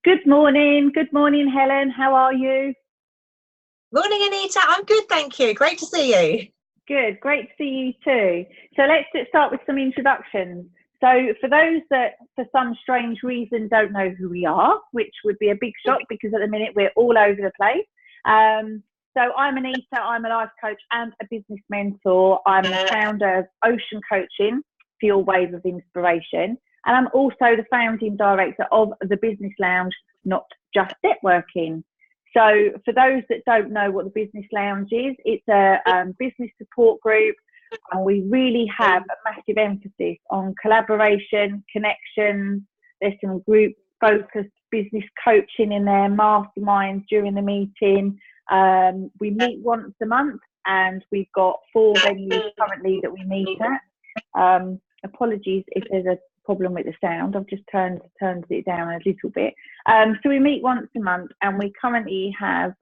Good morning, Helen. How are you? Morning, Anita. I'm good, thank you. Great to see you. Good, great to see you too. So let's start with some introductions. So for those that for some strange reason don't know who we are, which would be a big shock because at the minute we're all over the place. So I'm Anita, I'm a life coach and a business mentor. I'm the founder of Ocean Coaching for your wave of inspiration. And I'm also the founding director of the Business Lounge, Not Just Networking. So for those that don't know what the Business Lounge is, it's a business support group, and we really have a massive emphasis on collaboration, connections. There's some group focused business coaching in there, masterminds during the meeting. We meet once a month and we've got 4 venues currently that we meet at. Apologies if there's a problem with the sound. I've just turned it down a little bit. So we meet once a month, and we currently have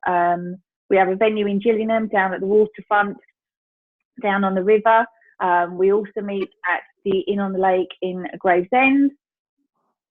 we have a venue in Gillingham down at the waterfront, down on the river. We also meet at the Inn on the Lake in Gravesend.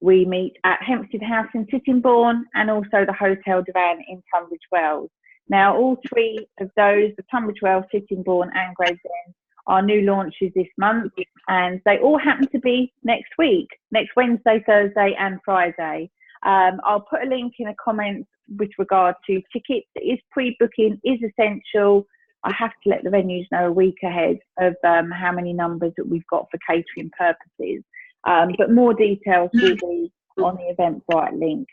We meet at Hempstead House in Sittingbourne, and also the Hotel Divan in Tunbridge Wells. Now, all 3 of those, the Tunbridge Wells, Sittingbourne and Gravesend, are new launches this month, and they all happen to be next week, next Wednesday, Thursday and Friday. I'll put a link in the comments with regard to tickets. It is pre-booking, is essential. I have to let the venues know a week ahead of how many numbers that we've got for catering purposes. But more details will be on the Eventbrite link.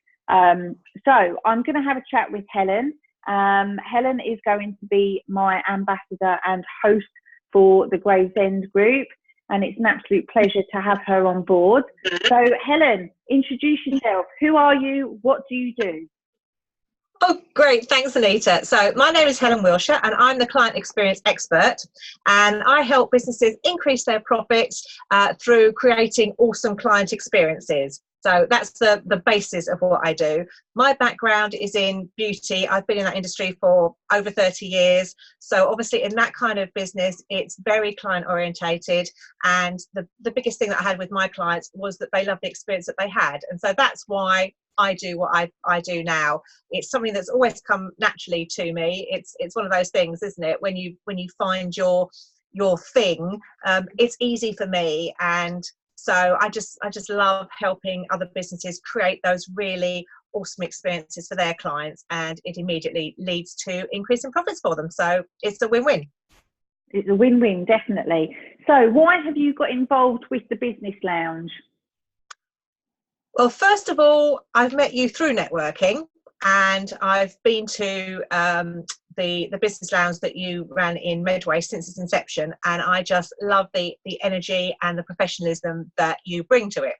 So I'm going to have a chat with Helen. Helen is going to be my ambassador and host for the Gravesend group, and it's an absolute pleasure to have her on board. So Helen, introduce yourself. Who are you? What do you do? Oh, great. Thanks, Anita. So my name is Helen Willsher, and I'm the client experience expert, and I help businesses increase their profits through creating awesome client experiences. So that's the basis of what I do. My background is in beauty. I've been in that industry for over 30 years. So obviously in that kind of business, it's very client orientated. And the biggest thing that I had with my clients was that they loved the experience that they had. And so that's why I do what I do now. It's something that's always come naturally to me. It's one of those things, isn't it? When you find your thing, it's easy for me. And so I just love helping other businesses create those really awesome experiences for their clients, and it immediately leads to increasing profits for them. So it's a win-win. It's a win-win, definitely. So why have you got involved with the Business Lounge? Well, first of all, I've met you through networking, and I've been to the Business Lounge that you ran in Medway since its inception, and I just love the energy and the professionalism that you bring to it.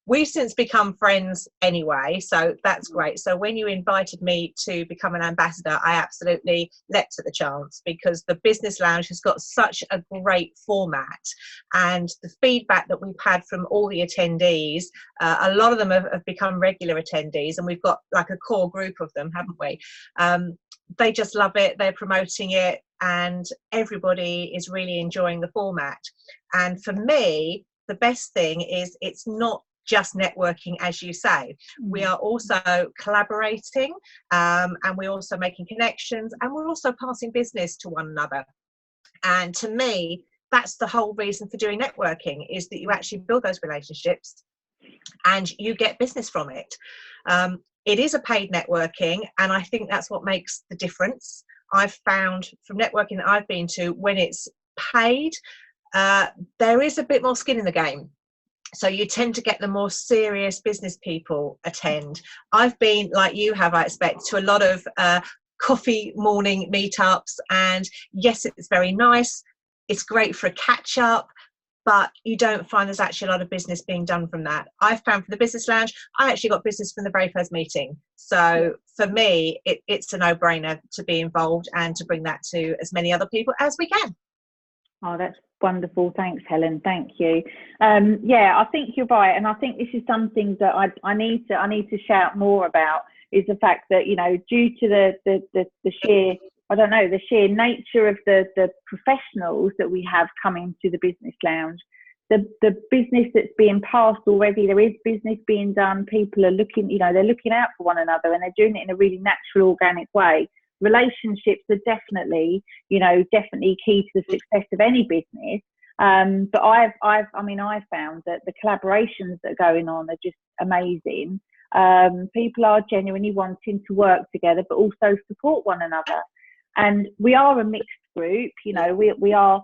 We've since become friends anyway, so that's great. So when you invited me to become an ambassador, I absolutely leapt at the chance, because the Business Lounge has got such a great format, and the feedback that we've had from all the attendees, a lot of them have become regular attendees, and we've got like a core group of them, haven't we? They just love it, they're promoting it, and everybody is really enjoying the format. And for me, the best thing is it's not just networking, as you say. We are also collaborating, and we're also making connections, and we're also passing business to one another. And to me, that's the whole reason for doing networking, is that you actually build those relationships and you get business from it. It is a paid networking, and I think that's what makes the difference. I've found from networking that I've been to, when it's paid, there is a bit more skin in the game. So you tend to get the more serious business people attend. I've been, like you have, I expect, to a lot of coffee morning meetups, and yes, it's very nice. It's great for a catch up, but you don't find there's actually a lot of business being done from that. I've found for the Business Lounge, I actually got business from the very first meeting. So for me, it's a no-brainer to be involved and to bring that to as many other people as we can. Oh, that's wonderful. Thanks, Helen. Thank you. Yeah, I think you're right. And I think this is something that I need to shout more about, is the fact that, you know, due to the sheer, I don't know, the sheer nature of the professionals that we have coming to the Business Lounge, the business that's being passed already. There is business being done. People are looking, they're looking out for one another, and they're doing it in a really natural, organic way. Relationships are definitely key to the success of any business. But I've found that the collaborations that are going on are just amazing. People are genuinely wanting to work together, but also support one another. And we are a mixed group, we are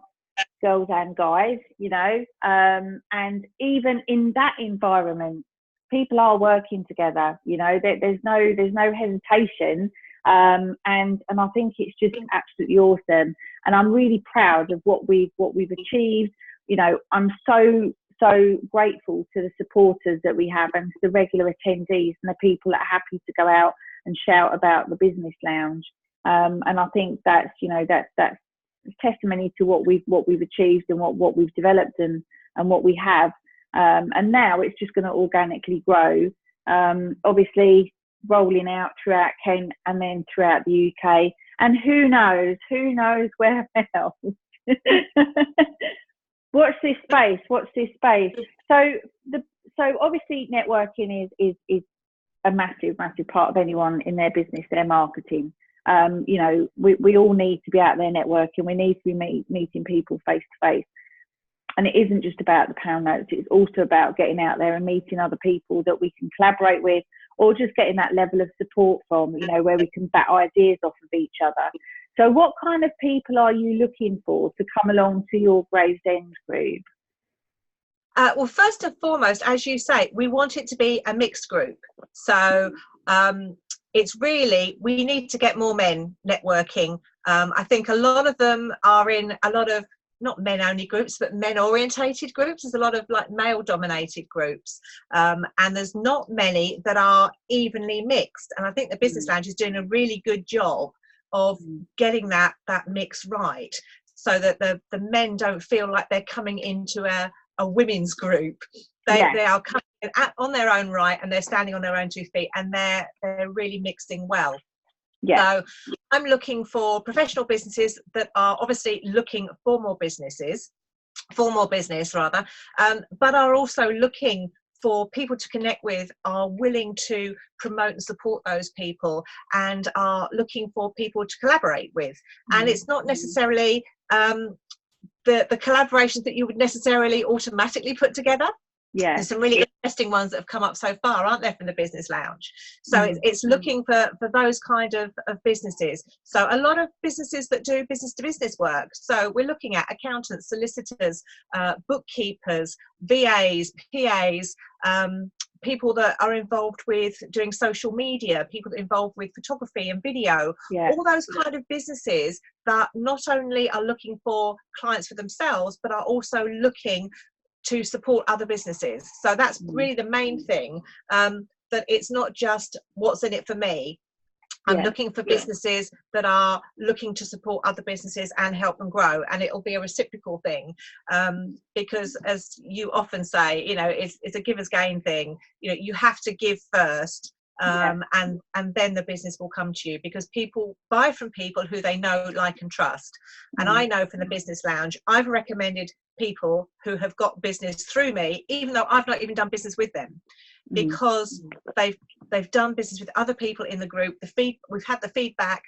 girls and guys, and even in that environment, people are working together. There's no hesitation, and I think it's just absolutely awesome. And I'm really proud of what we've achieved. I'm so grateful to the supporters that we have, and to the regular attendees and the people that are happy to go out and shout about the Business Lounge. And I think that's testimony to what we've achieved and what we've developed and what we have. And now it's just going to organically grow. Obviously rolling out throughout Kent and then throughout the UK, and who knows where else. Watch this space. So obviously networking is a massive part of anyone in their business, their marketing. We all need to be out there networking. We need to be meeting people face to face. And it isn't just about the pound notes. It's also about getting out there and meeting other people that we can collaborate with, or just getting that level of support from, where we can bat ideas off of each other. So what kind of people are you looking for to come along to your Gravesend group? Well, first and foremost, as you say, we want it to be a mixed group. So it's really, we need to get more men networking. I think a lot of them are in a lot of, not men only groups, but men orientated groups. There's a lot of like male dominated groups, and there's not many that are evenly mixed. And I think the Business Lounge is doing a really good job of getting that mix right, so that the men don't feel like they're coming into a women's group. They are coming in on their own right, and they're standing on their own 2 feet, and they're really mixing well. So I'm looking for professional businesses that are obviously looking for more business rather, but are also looking for people to connect with, are willing to promote and support those people, and are looking for people to collaborate with. And it's not necessarily the collaborations that you would necessarily automatically put together. There's some really interesting ones that have come up so far, aren't there, from the Business Lounge? So it's looking for those kind of businesses. So a lot of businesses that do business to business work. So we're looking at accountants, solicitors, bookkeepers, VAs, PAs, people that are involved with doing social media, people involved with photography and video, all those kind of businesses that not only are looking for clients for themselves, but are also looking to support other businesses. So that's really the main thing, that it's not just what's in it for me. I'm looking for businesses that are looking to support other businesses and help them grow, and it'll be a reciprocal thing, because as you often say, it's a giver's gain thing. You have to give first, and then the business will come to you, because people buy from people who they know, like and trust. And I know from the Business Lounge, I've recommended people who have got business through me, even though I've not even done business with them, because they've done business with other people in the group. We've had the feedback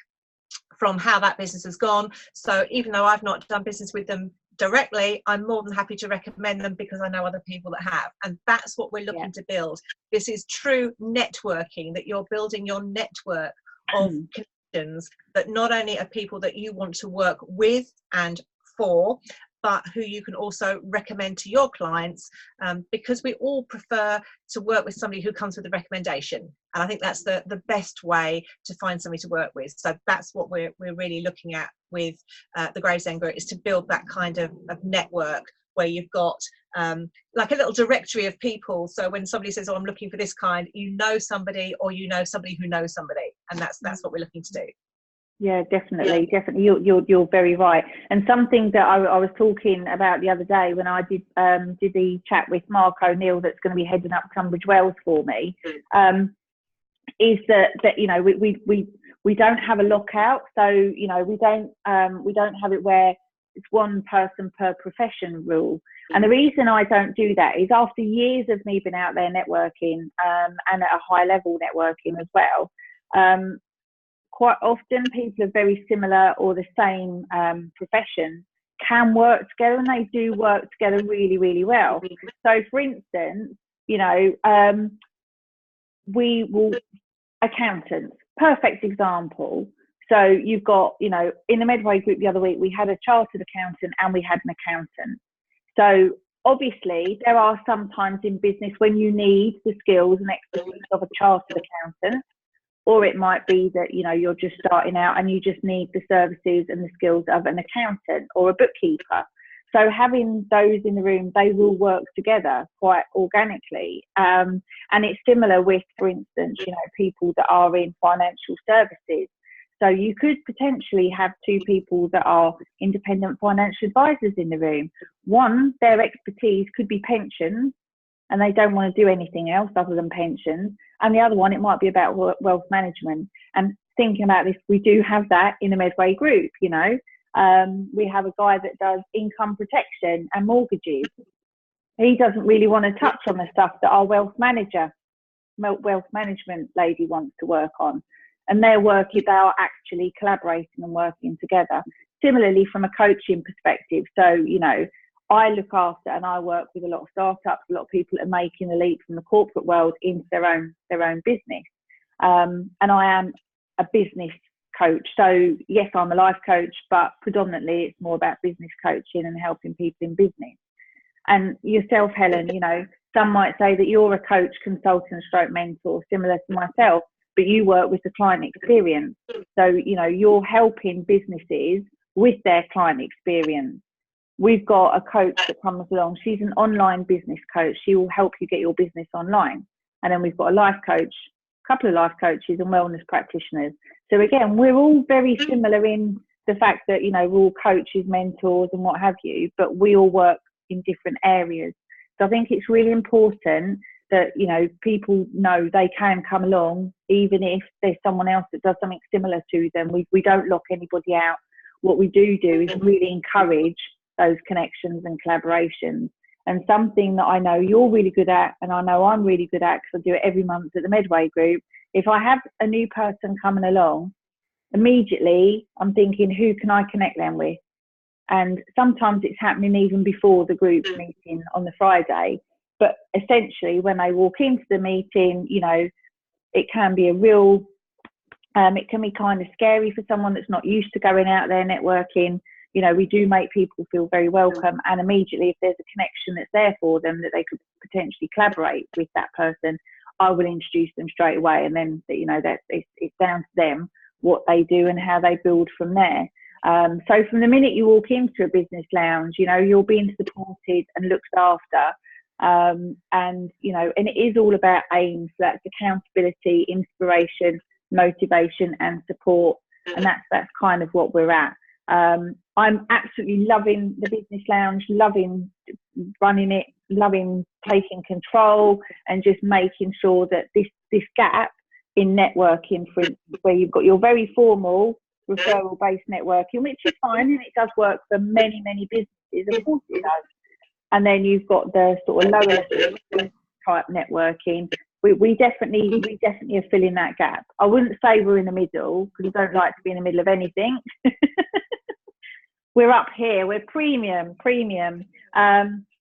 from how that business has gone. So even though I've not done business with them directly, I'm more than happy to recommend them, because I know other people that have. And that's what we're looking to build. This is true networking, that you're building your network of connections, that not only are people that you want to work with and for, but who you can also recommend to your clients, because we all prefer to work with somebody who comes with a recommendation. And I think that's the best way to find somebody to work with. So that's what we're really looking at with the Gravesend Group, is to build that kind of network where you've got like a little directory of people. So when somebody says, oh, I'm looking for this kind, somebody, or somebody who knows somebody. And that's what we're looking to do. Yeah, definitely. You're very right. And something that I was talking about the other day when I did the chat with Mark O'Neill, that's going to be heading up Tunbridge Wells for me, is that we don't have a lockout. So we don't have it where it's one person per profession rule. And the reason I don't do that is after years of me being out there networking, and at a high level networking as well, quite often people of very similar or the same profession can work together, and they do work together really, really well. So for instance, you know, we will, accountants, perfect example. So you've got, you know, in the Medway group the other week, we had a chartered accountant and we had an accountant. So obviously there are some times in business when you need the skills and expertise of a chartered accountant, or it might be that, you know, you're just starting out and you just need the services and the skills of an accountant or a bookkeeper. So having those in the room, they will work together quite organically. And it's similar with, for instance, you know, people that are in financial services. So you could potentially have two people that are independent financial advisors in the room. One, their expertise could be pensions, and they don't want to do anything else other than pensions. And the other one, it might be about wealth management. And thinking about this, we do have that in the Medway group, you know. We have a guy that does income protection and mortgages. He doesn't really want to touch on the stuff that our wealth management lady wants to work on. And their work is our actually collaborating and working together. Similarly, from a coaching perspective, so, you know, I look after and I work with a lot of startups, a lot of people that are making the leap from the corporate world into their own business. And I am a business coach. So yes, I'm a life coach, but predominantly it's more about business coaching and helping people in business. And yourself, Helen, you know, some might say that you're a coach, consultant, stroke mentor, similar to myself, but you work with the client experience. So, you know, you're helping businesses with their client experience. We've got a coach that comes along. She's an online business coach. She will help you get your business online. And then we've got a life coach, a couple of life coaches and wellness practitioners. So again, we're all very similar in the fact that, you know, we're all coaches, mentors and what have you, but we all work in different areas. So I think it's really important that, you know, people know they can come along, even if there's someone else that does something similar to them. We don't lock anybody out. What we do is really encourage those connections and collaborations. And something that I know you're really good at, and I know I'm really good at, because I do it every month at the Medway group, if I have a new person coming along, immediately I'm thinking, who can I connect them with? And sometimes it's happening even before the group meeting on the Friday. But essentially, when they walk into the meeting, you know, it can be a real, it can be kind of scary for someone that's not used to going out there networking. You know, we do make people feel very welcome, and immediately if there's a connection that's there for them that they could potentially collaborate with that person, I will introduce them straight away, and then, you know, that it's down to them what they do and how they build from there. So from the minute you walk into a business lounge, you know, you're being supported and looked after. And, you know, and it is all about aims. So that's accountability, inspiration, motivation and support. And that's kind of what we're at. I'm absolutely loving the business lounge, loving running it, loving taking control and just making sure that this gap in networking, for instance, where you've got your very formal referral-based networking, which is fine and it does work for many, many businesses, of course it does. And then you've got the sort of lower type networking. We definitely are filling that gap. I wouldn't say we're in the middle, because I don't like to be in the middle of anything. We're up here, we're premium,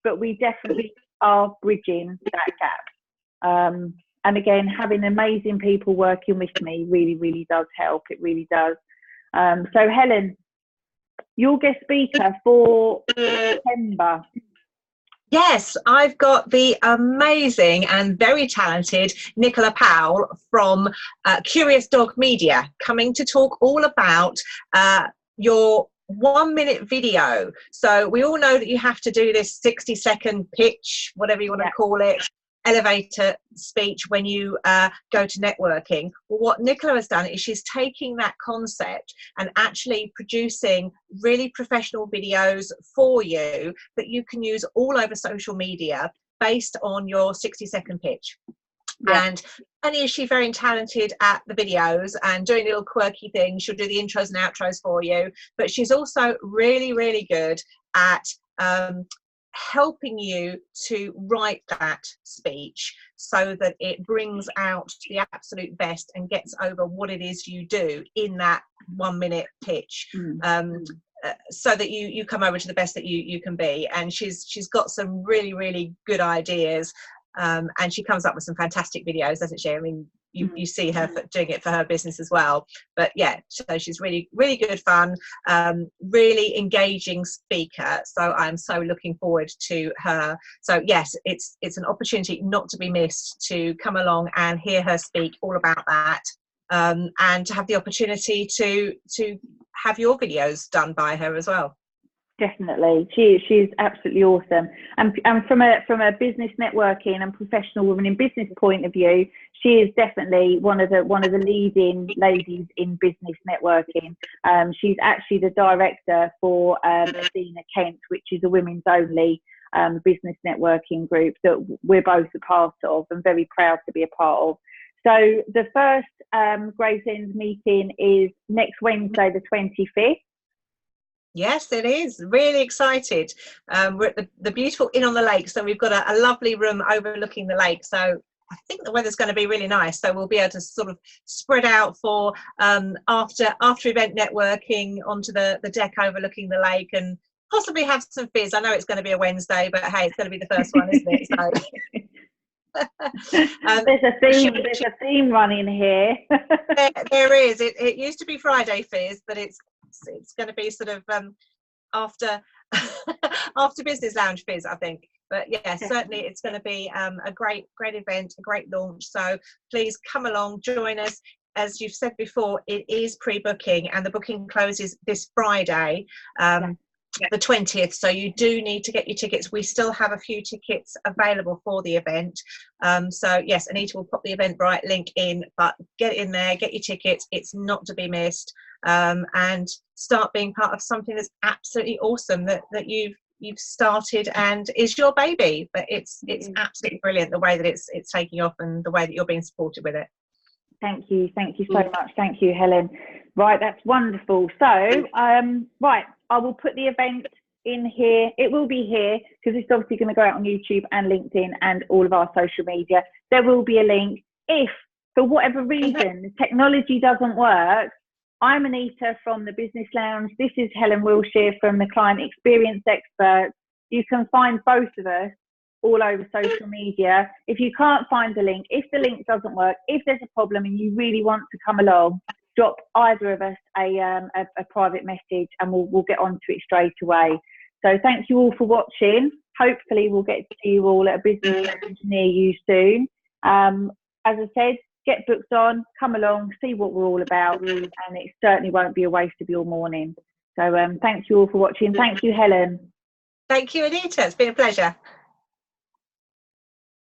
but we definitely are bridging that gap. And again, having amazing people working with me really, really does help. It really does. So Helen, your guest speaker for September. Yes, I've got the amazing and very talented Nicola Powell from Curious Dog Media coming to talk all about your 1-minute video. So we all know that you have to do this 60-second pitch, whatever you want to call it, elevator speech when you go to networking. Well, what Nicola has done is she's taking that concept and actually producing really professional videos for you that you can use all over social media based on your 60-second pitch. And only is she very talented at the videos and doing little quirky things. She'll do the intros and outros for you, but she's also really, really good at helping you to write that speech so that it brings out the absolute best and gets over what it is you do in that 1 minute pitch. So that you come over to the best that you can be. And she's got some really, really good ideas, and she comes up with some fantastic videos, doesn't she? I mean, you see her doing it for her business as well. But yeah, so she's really, really good fun, really engaging speaker. So I'm so looking forward to her. So yes, it's an opportunity not to be missed, to come along and hear her speak all about that, and to have the opportunity to have your videos done by her as well. Definitely, she's absolutely awesome, and from a business networking and professional woman in business point of view, she is definitely one of the leading ladies in business networking. She's actually the director for Athena Kent, which is a women's only business networking group that we're both a part of and very proud to be a part of. So the first Gravesend meeting is next Wednesday, the 25th. Yes, it is. Really excited. We're at the beautiful Inn on the Lake, so we've got a lovely room overlooking the lake. So I think the weather's going to be really nice. So we'll be able to sort of spread out for after event networking onto the deck overlooking the lake, and possibly have some fizz. I know it's going to be a Wednesday, but hey, it's going to be the first one, isn't it? So. There's a theme running here. there is. It used to be Friday fizz, but it's going to be sort of after business lounge fizz, I think. But yeah, certainly it's going to be a great event, a great launch. So please come along, join us. As you've said before, it is pre-booking, and the booking closes this Friday, the 20th. So you do need to get your tickets. We still have a few tickets available for the event. So yes, Anita will pop the Eventbrite link in, but get in there, get your tickets. It's not to be missed, and start being part of something that's absolutely awesome that you've started and is your baby. But it's absolutely brilliant the way that it's taking off and the way that you're being supported with it. Thank you so much. Thank you, Helen. Right, that's wonderful. So right, I will put the event in here. It will be here because it's obviously going to go out on YouTube and LinkedIn and all of our social media. There will be a link. If for whatever reason the technology doesn't work, I'm Anita from the Business Lounge. This is Helen Willsher from the Client Experience Experts. You can find both of us all over social media. If you can't find the link, if the link doesn't work, if there's a problem and you really want to come along, drop either of us a private message and we'll get onto it straight away. So thank you all for watching. Hopefully we'll get to see you all at a business lounge near you soon. As I said, get booked on, come along, see what we're all about, and it certainly won't be a waste of your morning. So thank you all for watching. Thank you, Helen. Thank you, Anita. It's been a pleasure.